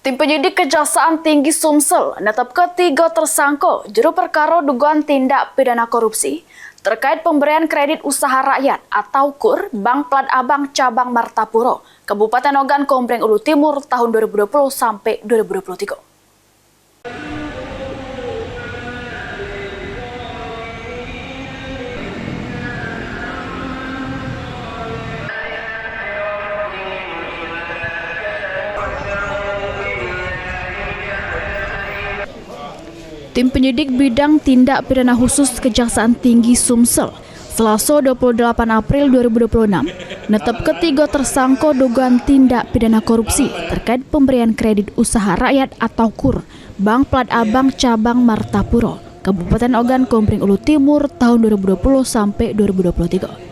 Tim penyidik Kejaksaan Tinggi Sumsel menetapkan 3 tersangka juru perkara dugaan tindak pidana korupsi terkait pemberian kredit usaha rakyat atau KUR Bank Plat Abang Cabang Martapura, Kabupaten Ogan Komering Ulu Timur tahun 2020 sampai 2023. Tim penyidik bidang tindak pidana khusus Kejaksaan Tinggi Sumsel Selasa 28 April 2026 menetap ketiga tersangka dugaan tindak pidana korupsi terkait pemberian kredit usaha rakyat atau KUR Bank Plat Abang Cabang Martapura, Kabupaten Ogan Komering Ulu Timur tahun 2020 sampai 2023.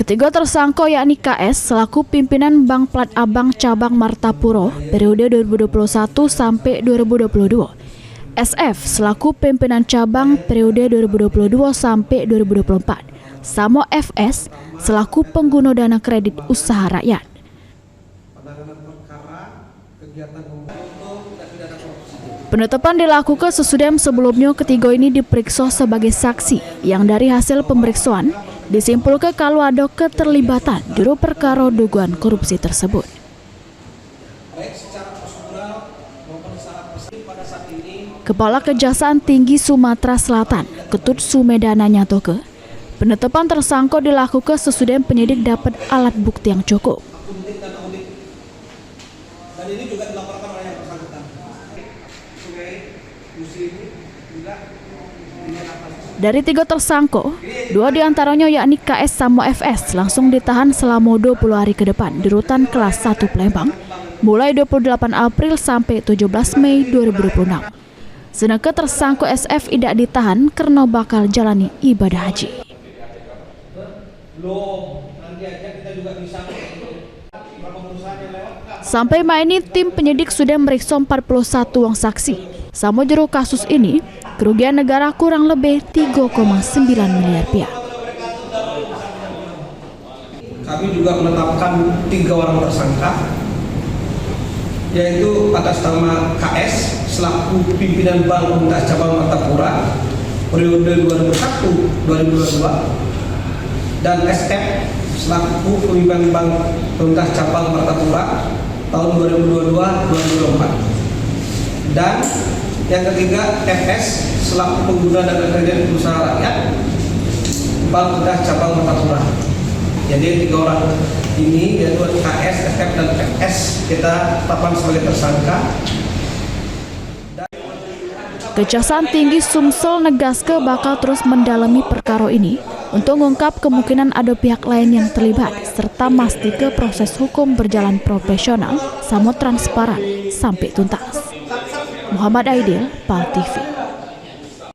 Ketiga tersangka yakni KS selaku pimpinan Bank Plat Abang Cabang Martapura periode 2021 sampai 2022, SF selaku pimpinan cabang periode 2022 sampai 2024, Samo FS selaku pengguna dana kredit usaha rakyat. Penetapan dilakukan sesudah sebelumnya ketiga ini diperiksa sebagai saksi yang dari hasil pemeriksaan disimpulkan kalau ada keterlibatan juru perkara dugaan korupsi tersebut. Kepala Kejaksaan Tinggi Sumatera Selatan, Ketut Sumedana nyatoke, penetapan tersangka dilakukan sesudah penyidik dapat alat bukti yang cukup. Dan ini juga dilaporkan oleh yang bersangkutan. Dari 3 tersangka, 2 diantaranya yakni KS sama FS langsung ditahan selama 20 hari ke depan di rutan kelas 1 Palembang, mulai 28 April sampai 17 Mei 2026. Sedangkan tersangka SF tidak ditahan karena bakal jalani ibadah haji. Sampai Mei ini tim penyidik sudah meriksa 41 orang saksi. Sama juru kasus ini, kerugian negara kurang lebih 3,9 miliar rupiah. Kami juga menetapkan 3 orang tersangka, yaitu atas nama KS selaku pimpinan Bank Pemerintah Cabang Martapura periode 2001-2022 dan SF selaku pimpinan Bank Pemerintah Cabang Martapura tahun 2022-2024, dan yang ketiga FS selaku pengguna dana kredit usaha rakyat Bank Pemerintah Cabang Martapura. Jadi 3 orang ini yaitu KS, FF dan FS kita tetapkan sebagai tersangka. Kejaksaan Tinggi Sumsel negaske bakal terus mendalami perkara ini untuk mengungkap kemungkinan ada pihak lain yang terlibat serta memastikan proses hukum berjalan profesional sama transparan sampai tuntas. Muhammad Aidil, PAL TV.